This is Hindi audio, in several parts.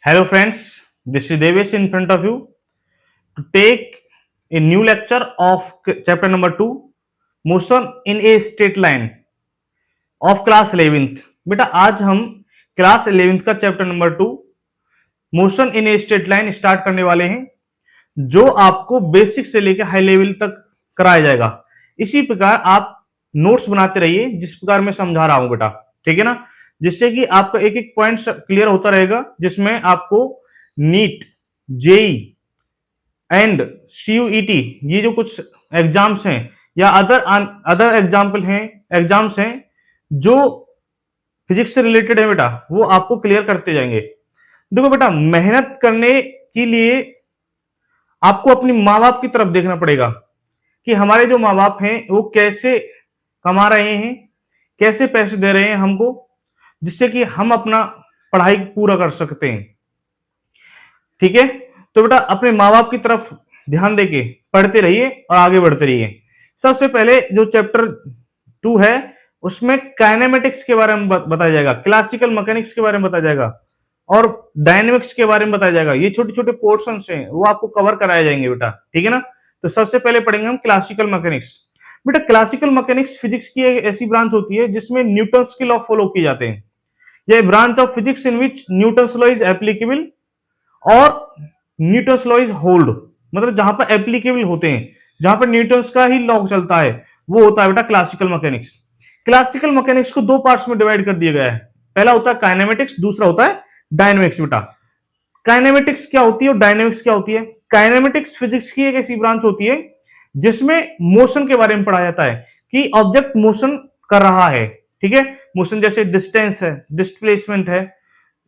Hello friends, this is Devesh in front of you to take a new lecture of chapter number 2, motion in a straight line of class 11th. बेटा आज हम क्लास 11th का chapter number 2 motion in a straight line start करने वाले हैं, जो आपको बेसिक से लेकर हाई लेवल तक कराया जाएगा। इसी प्रकार आप नोट्स बनाते रहिए जिस प्रकार मैं समझा रहा हूं बेटा, ठीक है ना, जिससे कि आपका एक एक पॉइंट क्लियर होता रहेगा, जिसमें आपको नीट, जेई एंड सीयूईटी ये जो कुछ एग्जाम्स हैं या अदर एग्जाम्स हैं जो फिजिक्स से रिलेटेड है बेटा, वो आपको क्लियर करते जाएंगे। देखो बेटा, मेहनत करने के लिए आपको अपनी माँ बाप की तरफ देखना पड़ेगा कि हमारे जो माँ बाप हैं वो कैसे कमा रहे हैं, कैसे पैसे दे रहे हैं हमको, जिससे कि हम अपना पढ़ाई पूरा कर सकते हैं। ठीक है, तो बेटा अपने माँ बाप की तरफ ध्यान देके पढ़ते रहिए और आगे बढ़ते रहिए। सबसे पहले जो चैप्टर 2 है उसमें काइनेमेटिक्स के बारे में बताया जाएगा, क्लासिकल मैकेनिक्स के बारे में बताया जाएगा और डायनेमिक्स के बारे में बताया जाएगा। ये छोटे छोटे पोर्शंस हैं, वो आपको कवर कराए जाएंगे बेटा, ठीक है ना। तो सबसे पहले पढ़ेंगे हम क्लासिकल मैकेनिक्स। बेटा क्लासिकल मैकेनिक्स फिजिक्स की एक ऐसी ब्रांच होती है जिसमें न्यूटन्स के लॉ फॉलो किए जाते हैं। यह branch of physics in which Newton's law is applicable और न्यूटन्स लॉ इज होल्ड, मतलब जहां पर एप्लीकेबल होते हैं, जहां पर न्यूटन्स का ही लॉ चलता है, वो होता है बेटा क्लासिकल मैकेनिक्स। क्लासिकल मैकेनिक्स को दो पार्ट्स में डिवाइड कर दिया गया है। पहला होता है काइनेमेटिक्स, दूसरा होता है डायनेमिक्स। बेटा काइनेमेटिक्स क्या होती है और डायनेमिक्स क्या होती है? काइनेमेटिक्स फिजिक्स की एक ऐसी ब्रांच होती है जिसमें मोशन के बारे में पढ़ाया जाता है कि ऑब्जेक्ट मोशन कर रहा है, ठीक है। मोशन जैसे डिस्टेंस है, डिस्प्लेसमेंट है,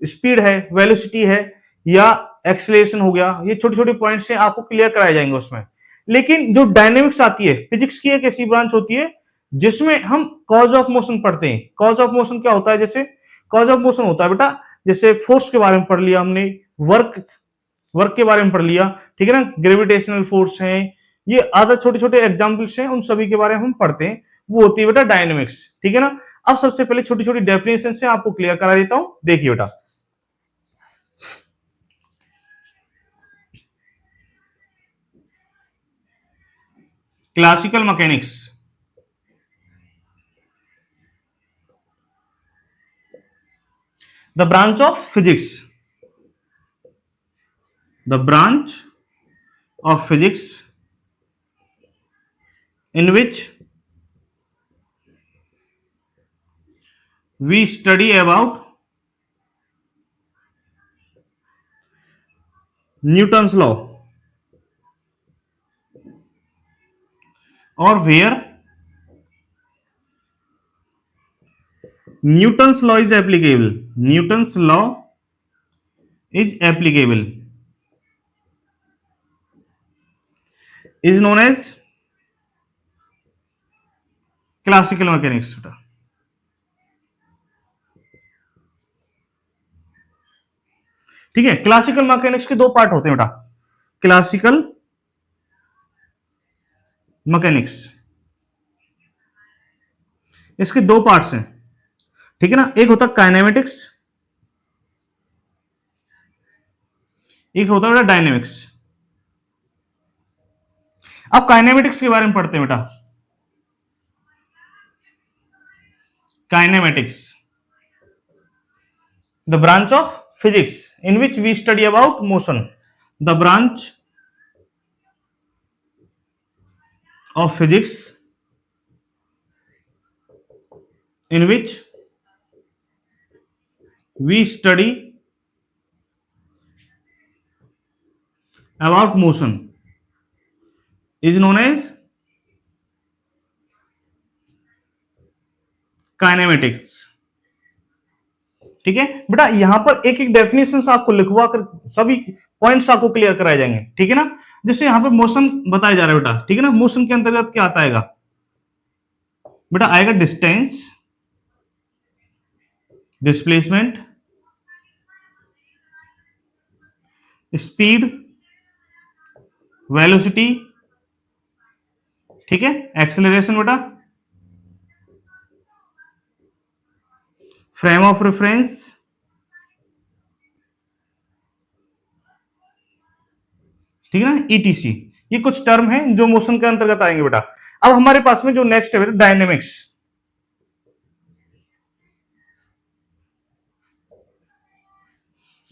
स्पीड है, वेलोसिटी है या एक्सेलरेशन हो गया, ये छोटे छोटे पॉइंट्स हैं, आपको क्लियर कराए जाएंगे उसमें। लेकिन जो डायनेमिक्स आती है, फिजिक्स की एक ऐसी ब्रांच होती है जिसमें हम कॉज ऑफ मोशन पढ़ते हैं। कॉज ऑफ मोशन क्या होता है? जैसे कॉज ऑफ मोशन होता है बेटा, जैसे फोर्स के बारे में पढ़ लिया हमने, वर्क वर्क के बारे में पढ़ लिया, ठीक है ना, ग्रेविटेशनल फोर्स है, ये अदर छोटे छोटे एग्जाम्पल्स हैं, उन सभी के बारे में हम पढ़ते हैं, वो होती है बेटा डायनेमिक्स, ठीक है ना। अब सबसे पहले छोटी छोटी डेफिनेशन से आपको क्लियर करा देता हूं, देखिए बेटा। Classical mechanics, the branch of physics, the branch of physics in which we study about Newton's law or where Newton's law is applicable. Newton's law is applicable is known as classical mechanics. ठीक है, क्लासिकल मैकेनिक्स के दो पार्ट होते हैं बेटा। क्लासिकल मैकेनिक्स, इसके दो पार्ट्स हैं, ठीक है ना। एक होता है काइनेमेटिक्स, एक होता है बेटा डायनेमिक्स। अब काइनेमेटिक्स के बारे में पढ़ते हैं बेटा। Kinematics, the branch of physics in which we study about motion, the branch of physics in which we study about motion is known as kinematics. ठीक है बेटा, यहां पर एक एक डेफिनेशन आपको लिखवा कर सभी पॉइंट्स आपको क्लियर कराए जाएंगे, ठीक है ना। जैसे यहां पे मोशन बताया जा रहा है बेटा, ठीक है ना। मोशन के अंतर्गत क्या आता है बेटा? आएगा डिस्टेंस, डिस्प्लेसमेंट, स्पीड, वेलोसिटी, ठीक है, एक्सेलरेशन बेटा, फ्रेम ऑफ रेफरेंस, ठीक है ना, ईटीसी। ये कुछ टर्म है जो मोशन के अंतर्गत आएंगे बेटा। अब हमारे पास में जो नेक्स्ट है डायनेमिक्स।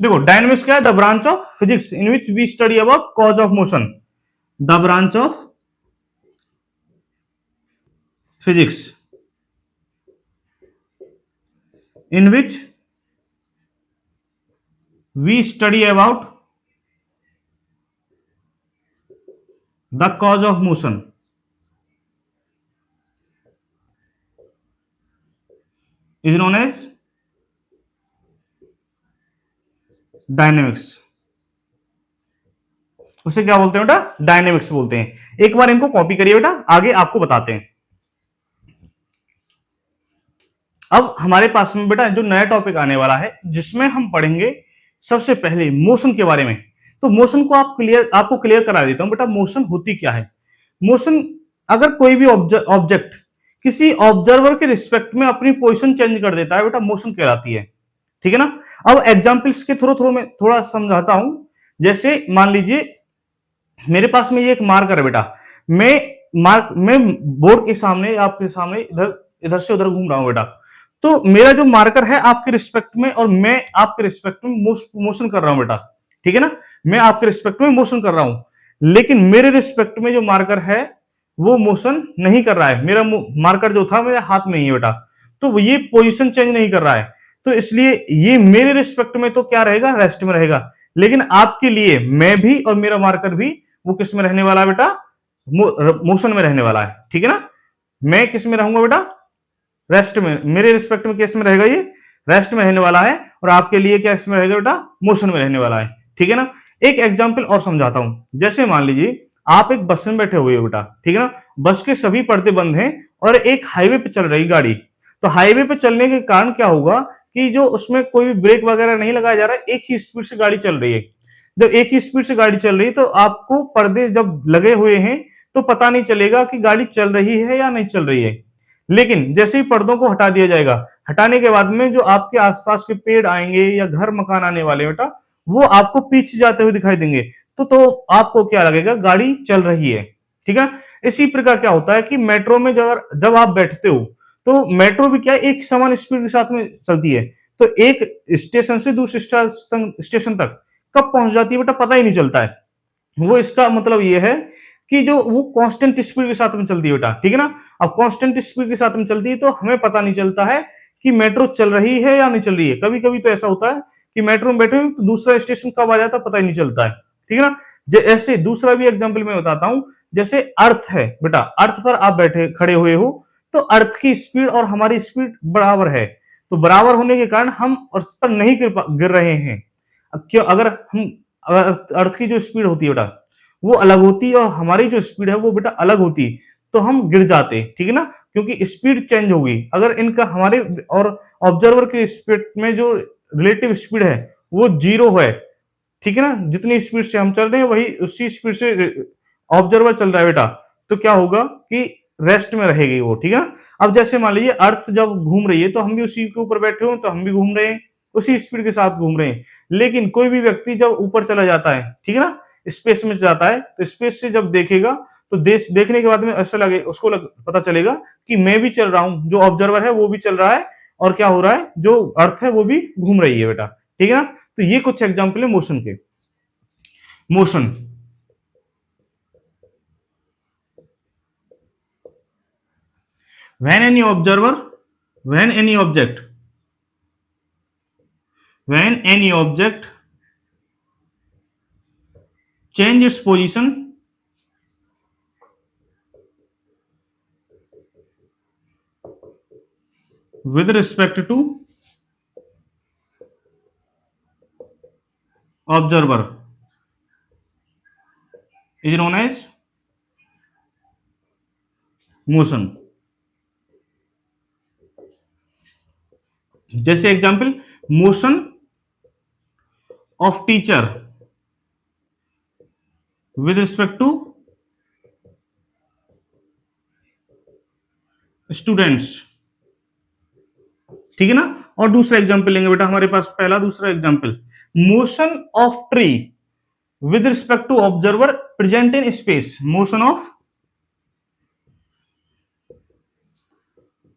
देखो डायनेमिक्स क्या है, the branch of physics in which we study about cause of motion. The branch of physics in which we study about the cause of motion is known as dynamics. उसे क्या बोलते हैं बेटा, डायनेमिक्स बोलते हैं। एक बार इनको कॉपी करिए बेटा, आगे आपको बताते हैं। अब हमारे पास में बेटा जो नया टॉपिक आने वाला है जिसमें हम पढ़ेंगे सबसे पहले मोशन के बारे में। तो मोशन को आपको क्लियर करा देता हूं बेटा, मोशन होती क्या है। मोशन, अगर कोई भी ऑब्जेक्ट किसी ऑब्जर्वर के रिस्पेक्ट में अपनी पोजीशन चेंज कर देता है बेटा, मोशन कहलाती है। ठीक है ना। अब एग्जांपल्स के थ्रू में थोड़ा समझाता हूं। जैसे मान लीजिए मेरे पास में ये एक मार्कर है बेटा, मैं बोर्ड के सामने, आपके सामने इधर इधर से उधर घूम रहा हूं बेटा। तो मेरा जो मार्कर है आपके रिस्पेक्ट में, और मैं आपके रिस्पेक्ट में मोशन कर रहा हूं बेटा। ठीक है ना, मैं आपके रिस्पेक्ट में मोशन कर रहा हूं, लेकिन मेरे रिस्पेक्ट में जो मार्कर है वो मोशन नहीं कर रहा है। मेरा मार्कर जो था मेरे हाथ में ही है बेटा, तो ये पोजीशन चेंज नहीं कर रहा है। तो इसलिए ये मेरे रिस्पेक्ट में तो क्या रहेगा, रेस्ट में रहेगा। लेकिन आपके लिए मैं भी और मेरा मार्कर भी वो किस में रहने वाला है बेटा, मोशन में रहने वाला है। ठीक है ना, मैं किस में रहूंगा बेटा, रेस्ट में। मेरे रिस्पेक्ट में किस में रहेगा, ये रेस्ट में रहने वाला है, और आपके लिए क्या इसमें रहेगा बेटा, मोशन में रहने वाला है। ठीक है ना। एक एग्जांपल और समझाता हूं। जैसे मान लीजिए आप एक बस में बैठे हुए हो बेटा, ठीक है ना, बस के सभी पर्दे बंद हैं और एक हाईवे पे चल रही गाड़ी। तो हाईवे पे चलने के कारण क्या होगा कि जो उसमें कोई भी ब्रेक वगैरह नहीं लगाया जा रहा है, एक ही स्पीड से गाड़ी चल रही है। जब एक ही स्पीड से गाड़ी चल रही है तो आपको पर्दे जब लगे हुए हैं तो पता नहीं चलेगा कि गाड़ी चल रही है या नहीं चल रही है। लेकिन जैसे ही पर्दों को हटा दिया जाएगा, हटाने के बाद में जो आपके आसपास के पेड़ आएंगे या घर मकान आने वाले बेटा, वो आपको पीछे जाते हुए दिखाई देंगे। तो आपको क्या लगेगा, गाड़ी चल रही है। ठीक है। इसी प्रकार क्या होता है कि मेट्रो में जब आप बैठते हो तो मेट्रो भी क्या एक समान स्पीड के साथ में चलती है। तो एक स्टेशन से दूसरे स्टेशन तक कब पहुंच जाती है बेटा, पता ही नहीं चलता है। वो इसका मतलब ये है कि जो वो कांस्टेंट स्पीड के साथ में चलती है बेटा। ठीक है ना। अब कांस्टेंट स्पीड के साथ में चलती है तो हमें पता नहीं चलता है कि मेट्रो चल रही है या नहीं चल रही है। कभी कभी तो ऐसा होता है कि मेट्रो में बैठे हैं तो दूसरा स्टेशन कब आ जाता है पता ही नहीं चलता है। ठीक है ना। ऐसे दूसरा भी एग्जाम्पल मैं बताता हूं। जैसे अर्थ है बेटा, अर्थ पर आप बैठे खड़े हुए हो, तो अर्थ की स्पीड और हमारी स्पीड बराबर है। तो बराबर होने के कारण हम अर्थ पर नहीं गिर रहे हैं। अब क्यों, अगर अर्थ की जो स्पीड होती है बेटा वो अलग होती और हमारी जो स्पीड है वो बेटा अलग होती, तो हम गिर जाते। ठीक है ना, क्योंकि स्पीड चेंज होगी। अगर इनका हमारे और ऑब्जर्वर की स्पीड में जो रिलेटिव स्पीड है वो जीरो है, ठीक है ना, जितनी स्पीड से हम चल रहे हैं वही उसी स्पीड से ऑब्जर्वर चल रहा है बेटा, तो क्या होगा कि रेस्ट में रहेगी वो। ठीक है ना। अब जैसे मान लीजिए अर्थ जब घूम रही है तो हम भी उसी के ऊपर बैठे हो, तो हम भी घूम रहे हैं, उसी स्पीड के साथ घूम रहे हैं। लेकिन कोई भी व्यक्ति जब ऊपर चला जाता है, ठीक है ना, स्पेस में जाता है, तो स्पेस से जब देखेगा तो देखने के बाद में ऐसा लगे उसको पता चलेगा कि मैं भी चल रहा हूं, जो ऑब्जर्वर है वो भी चल रहा है, और क्या हो रहा है, जो अर्थ है वो भी घूम रही है बेटा। ठीक है ना। तो ये कुछ एग्जाम्पल है मोशन के। Motion, when any observer when any object when any object change its position with respect to observer is known as motion। जैसे example, motion of teacher with respect to students. ठीक है ना। और दूसरा एग्जाम्पल लेंगे बेटा, हमारे पास पहला दूसरा example, motion of tree with respect to observer present in space. Motion of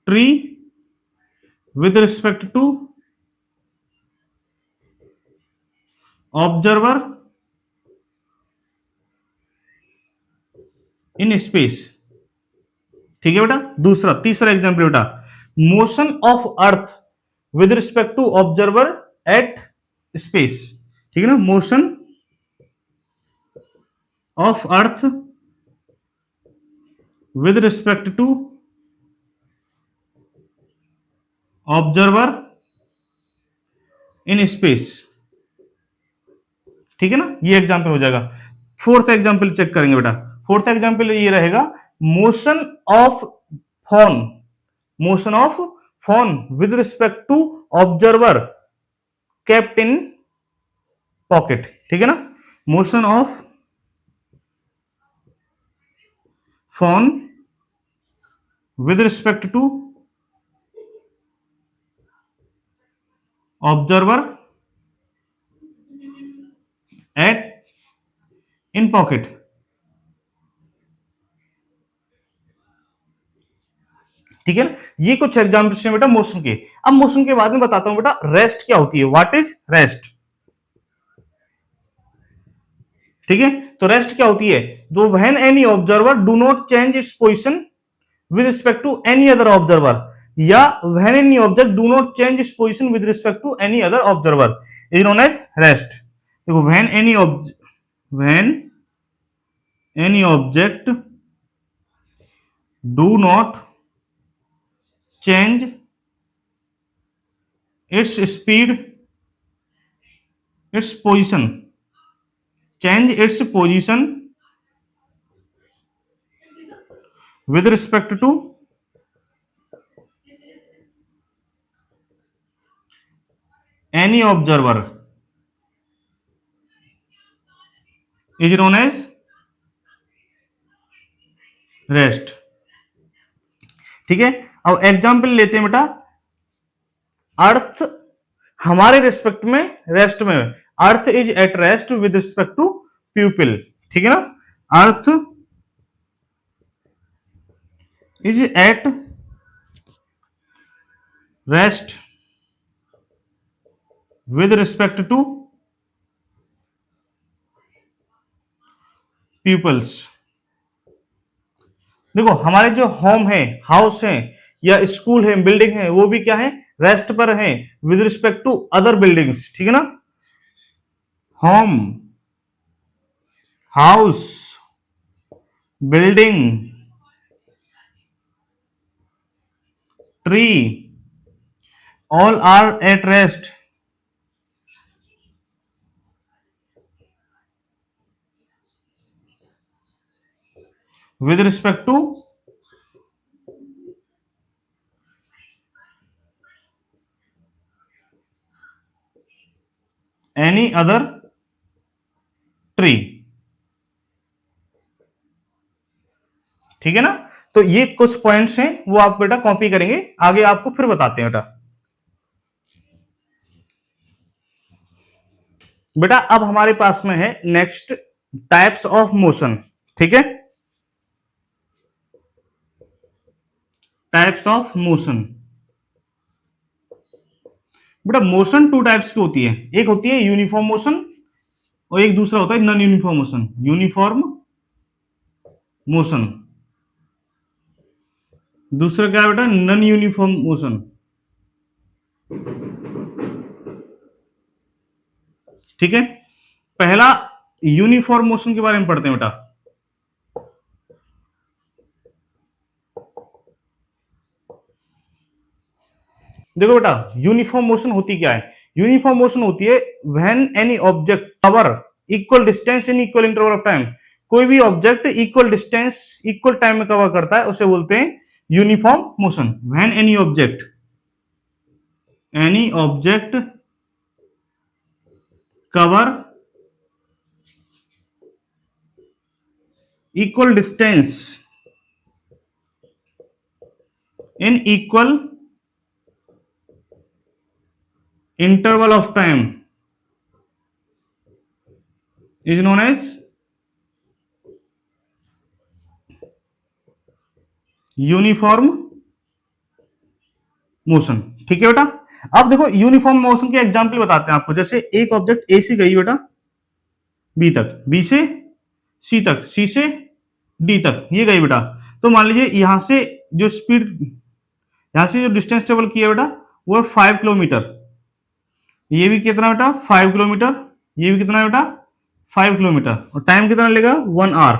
tree with respect to observer in space. ठीक है बेटा। दूसरा तीसरा एग्जाम्पल बेटा, motion of earth with respect to observer at space. ठीक है ना, motion of earth with respect to observer in space. ठीक है ना, ये एग्जाम्पल हो जाएगा। फोर्थ एग्जाम्पल चेक करेंगे बेटा। फोर्थ एग्जाम्पल ये रहेगा, motion of phone, motion of phone with respect to observer kept in pocket. ठीक है ना, motion of phone with respect to observer at in pocket. ठीक है ना, ये कुछ एग्जाम्पल्स हैं बेटा मोशन के। अब मोशन के बाद में बताता हूं बेटा रेस्ट क्या होती है, व्हाट इज रेस्ट। ठीक है, तो रेस्ट क्या होती है, तो when any observer do not change its position with respect to any other observer, या when any object do not change its position with respect to any other observer is known as rest. देखो, when any object do not change its speed, its position, change its position with respect to any observer is known as rest। ठीक है, अब एग्जाम्पल लेते हैं बेटा, अर्थ हमारे रिस्पेक्ट में रेस्ट में, earth is at rest with respect to pupil. ठीक है ना, earth is at rest with respect to peoples. देखो, हमारे जो होम है, हाउस है, या स्कूल है, बिल्डिंग है, वो भी क्या है, रेस्ट पर है with respect to other buildings. ठीक है ना, home, house, building, tree, all are at rest with respect to any other tree। ठीक है ना, तो ये कुछ पॉइंट्स हैं, वो आप बेटा कॉपी करेंगे, आगे आपको फिर बताते हैं बेटा। बेटा अब हमारे पास में है नेक्स्ट टाइप्स ऑफ मोशन। ठीक है, टाइप्स ऑफ मोशन। बेटा मोशन टू टाइप्स की होती है, एक होती है यूनिफॉर्म मोशन और एक दूसरा होता है non uniform motion. Uniform motion, दूसरा क्या है बेटा, नॉन यूनिफॉर्म मोशन। ठीक है, पहला यूनिफॉर्म मोशन के बारे में पढ़ते हैं बेटा। देखो बेटा, यूनिफॉर्म मोशन होती क्या है, यूनिफॉर्म मोशन होती है when any object cover equal distance in equal interval of time. कोई भी object equal distance equal time में कवर करता है, उसे बोलते हैं uniform motion. When any object cover equal distance in equal interval of time is known as uniform motion. ठीक है बेटा। अब देखो यूनिफॉर्म मोशन के एग्जांपल बताते हैं आपको। जैसे एक ऑब्जेक्ट ए से गई बेटा बी तक, बी से सी तक, सी से डी तक, ये गई बेटा। तो मान लीजिए यहां से जो स्पीड, यहां से जो डिस्टेंस ट्रेवल किया बेटा वो है 5 किलोमीटर। ये भी कितना बेटा 5 किलोमीटर, ये भी कितना बेटा 5 किलोमीटर। और टाइम कितना लेगा 1 आवर,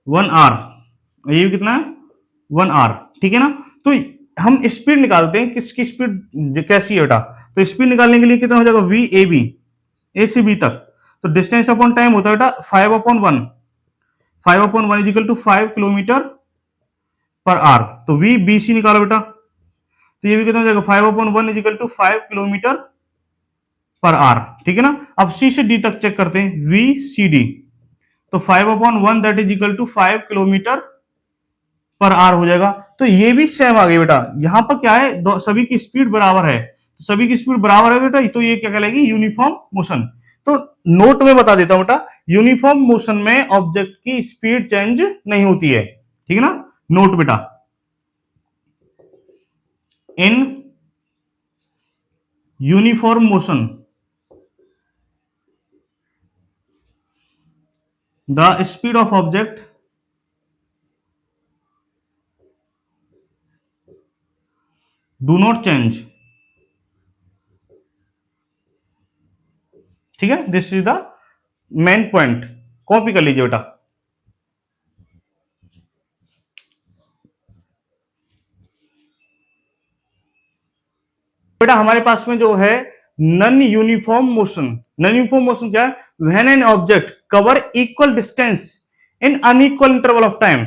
1 आवर। ये भी कितना है 1 आवर। ठीक है ना। तो हम स्पीड निकालते हैं, किसकी स्पीड कैसी है बेटा। तो स्पीड निकालने के लिए कितना हो जाएगा वी ए बी, ए से बी तक। तो डिस्टेंस अपॉन टाइम होता है बेटा 5/1, 5/1 is equal to 5 kilometre per hour. तो वी बी सी निकालो बेटा। तो ये भी कितना हो जाएगा 5/1 is equal to 5 kilometre per hour. ठीक है ना। अब सी से डी तक चेक करते हैं, वी सी डी। तो 5/1 that is equal to 5 kilometre per hour हो जाएगा। तो ये भी सेम आ गई बेटा। यहां पर क्या है, सभी की स्पीड बराबर है, तो सभी की स्पीड बराबर है बेटा, तो ये क्या कहलाएगी यूनिफॉर्म मोशन। तो नोट में बता देता हूं बेटा, यूनिफॉर्म मोशन में ऑब्जेक्ट की स्पीड चेंज नहीं होती है। ठीक है ना। नोट बेटा, in uniform motion the speed of object do not change. ठीक है, this is the main point. Copy कर लीजिए बेटा। बेटा हमारे पास में जो है non uniform motion. Non uniform motion क्या है, when an object cover equal distance in unequal interval of time.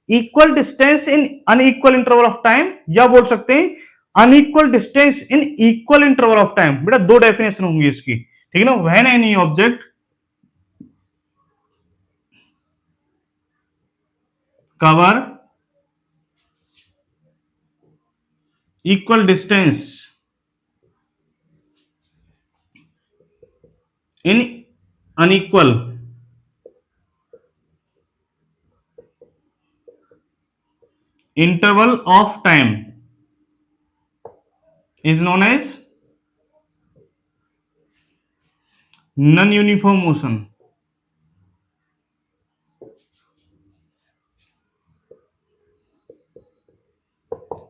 Equal distance in unequal interval of time, या बोल सकते हैं unequal distance in equal interval of time. बेटा दो डेफिनेशन होंगी इसकी। ठीक है ना। When any object cover equal distance in unequal interval of time is known as non-uniform motion।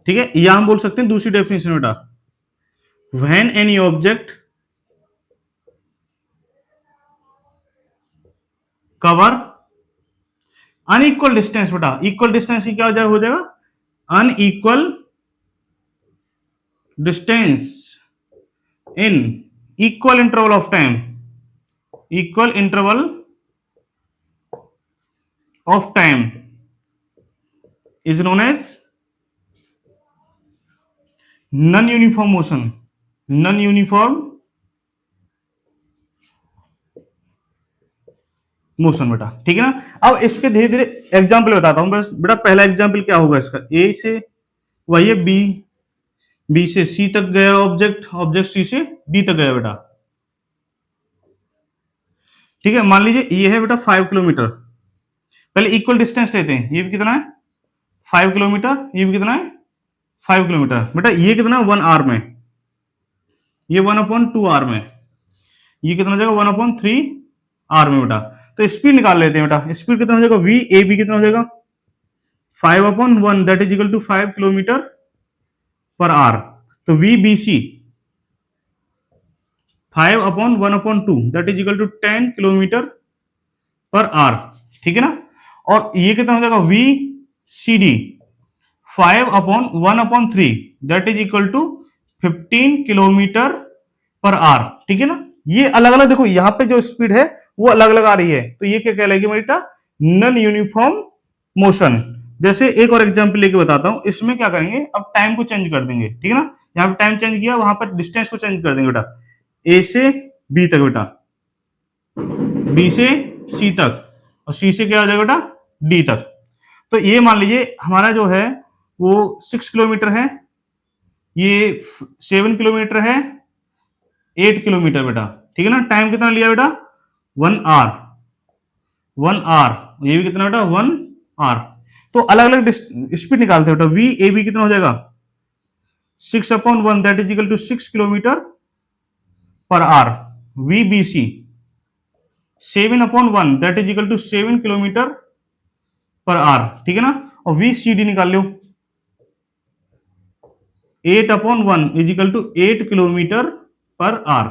ठीक है, या हम बोल सकते हैं दूसरी डेफिनेशन बेटा, when any object cover unequal distance. बेटा इक्वल डिस्टेंस ही क्या हो जाएगा unequal distance in equal interval of time, equal interval of time is known as non uniform motion. Non uniform motion बेटा। ठीक है ना। अब इसके धीरे धीरे एग्जाम्पल बताता हूं। बस बेटा पहला एग्जाम्पल क्या होगा इसका, ए से वही है बी, बी से सी तक गया ऑब्जेक्ट, ऑब्जेक्ट सी से डी तक गया बेटा। ठीक है, मान लीजिए ये है बेटा 5 किलोमीटर। पहले इक्वल डिस्टेंस लेते हैं, ये भी कितना है 5 किलोमीटर, ये भी कितना है 5 किलोमीटर। बेटा ये कितना 1 आवर में, ये 1/2 आवर में, ये कितना हो जाएगा 1/3 आवर में बेटा। तो स्पीड निकाल लेते हैं बेटा। स्पीड कितना हो जाएगा वी ए बी कितना हो जाएगा 5/1 that is equal to 5 kilometre per hour. तो V B C 5/1/2 that is equal to 10 kilometre per hour. ठीक है ना। और ये कितना हो जाएगा V C D 5/1/3 that is equal to 15 kilometre per hour. ठीक है ना। ये अलग अलग देखो, यहां पे जो स्पीड है वो अलग अलग आ रही है, तो ये क्या कहलाएगी बेटा नॉन यूनिफॉर्म मोशन। जैसे एक और एग्जांपल लेके बताता हूं। इसमें क्या करेंगे, अब टाइम को चेंज कर देंगे। ठीक है ना। यहां पे टाइम चेंज किया, वहां पर डिस्टेंस को चेंज कर देंगे बेटा। ए से बी तक बेटा, बी से सी तक, और सी से क्या हो जाएगा बेटा डी तक। तो ये मान लीजिए हमारा जो है वो 6 किलोमीटर है, ये 7 किलोमीटर है, 8 किलोमीटर बेटा। ठीक है ना। टाइम कितना लिया बेटा 1 आर, 1 आर, ये भी कितना बेटा 1 आर। तो अलग अलग स्पीड निकालते हैं बेटा। वी ए बी कितना हो जाएगा 6/1 that is equal to 6 kilometre per hour. V B C 7/1 that is equal to 7 kilometre per hour, ठीक है ना। और वी सी डी निकाल लो 8/1 is equal to 8 kilometre per hour.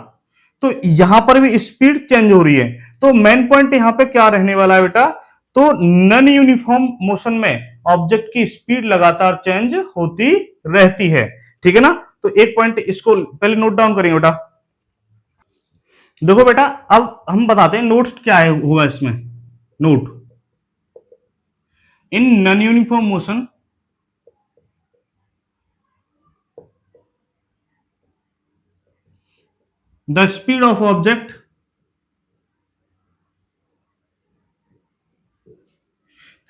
तो यहां पर भी स्पीड चेंज हो रही है। तो मेन पॉइंट यहां पे क्या रहने वाला है बेटा, तो नन यूनिफॉर्म मोशन में ऑब्जेक्ट की स्पीड लगातार चेंज होती रहती है, ठीक है ना। तो एक पॉइंट इसको पहले नोट डाउन करेंगे बेटा। देखो बेटा, अब हम बताते हैं नोट्स क्या है हुआ इसमें। Note in non uniform motion the speed of object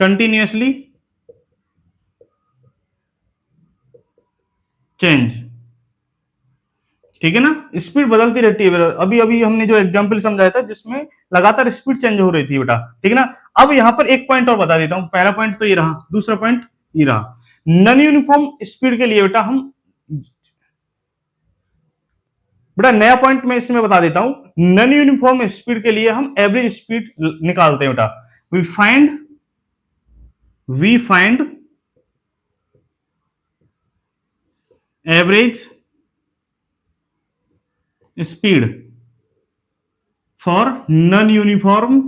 continuously change, ठीक है ना। स्पीड बदलती रहती है बेटा। अभी अभी हमने जो एग्जांपल समझाया था जिसमें लगातार स्पीड चेंज हो रही थी बेटा, ठीक है ना। अब यहां पर एक पॉइंट और बता देता हूं। पहला पॉइंट तो ये रहा, दूसरा पॉइंट ये रहा। नन यूनिफॉर्म स्पीड के लिए बेटा हम बेटा नया पॉइंट मैं इसमें बता देता हूं। नन यूनिफॉर्म स्पीड के लिए हम एवरेज स्पीड निकालते हैं बेटा। We find average speed for non uniform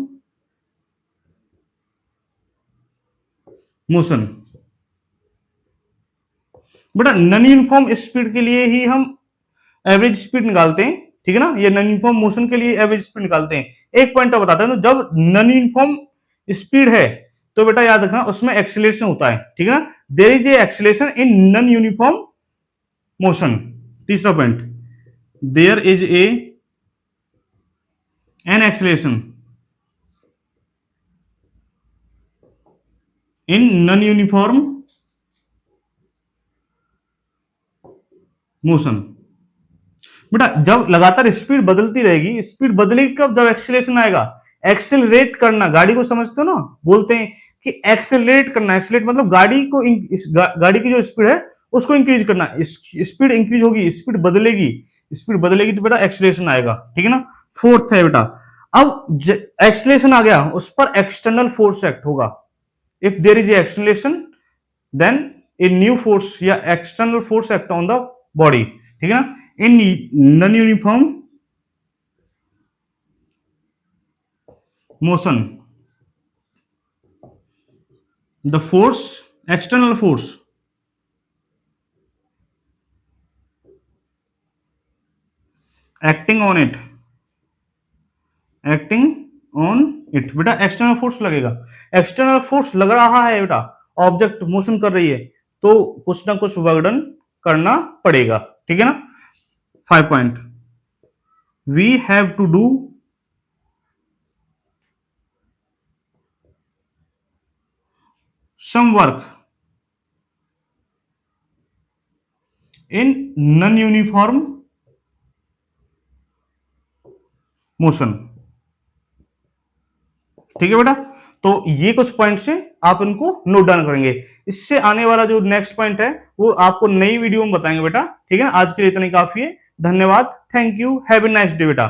motion. बेटा नन यूनिफॉर्म स्पीड के लिए ही हम एवरेज स्पीड निकालते हैं, ठीक है ना। ये नन यूनिफॉर्म मोशन के लिए एवरेज स्पीड निकालते हैं। एक पॉइंट और बताते हैं, तो जब नन यूनिफॉर्म स्पीड है तो बेटा याद रखना उसमें एक्सीलरेशन होता है, ठीक है ना। There is a acceleration in non uniform motion. तीसरा point, there is a an acceleration in non uniform motion. बेटा जब लगातार स्पीड बदलती रहेगी, स्पीड बदलेगी कब, जब एक्सीलरेशन आएगा। एक्सेलरेट करना, गाड़ी को समझते हो ना, बोलते हैं कि एक्सेलरेट करना। एक्सेलरेट मतलब गाड़ी को गाड़ी की जो स्पीड है उसको इंक्रीज करना। स्पीड इंक्रीज होगी, स्पीड बदलेगी, स्पीड बदलेगी तो बेटा एक्सेलरेशन आएगा, ठीक है ना। फोर्थ है बेटा, अब एक्सेलरेशन आ गया, उस पर एक्सटर्नल फोर्स एक्ट होगा। If there is acceleration then a new force या external force act on the body, ठीक है ना। In non uniform motion the force, external force acting on it, acting on it. बेटा एक्सटर्नल फोर्स लगेगा, एक्सटर्नल फोर्स लग रहा है बेटा, ऑब्जेक्ट मोशन कर रही है तो कुछ ना कुछ वर्कडन करना पड़ेगा, ठीक है ना। 5 point, we have to do some work in non-uniform motion, ठीक है बेटा। तो ये कुछ पॉइंट्स हैं, आप इनको नोट डाउन करेंगे। इससे आने वाला जो नेक्स्ट पॉइंट है वो आपको नई वीडियो में बताएंगे बेटा, ठीक है। आज के लिए इतना ही काफी है। धन्यवाद, thank you, have a nice day बेटा।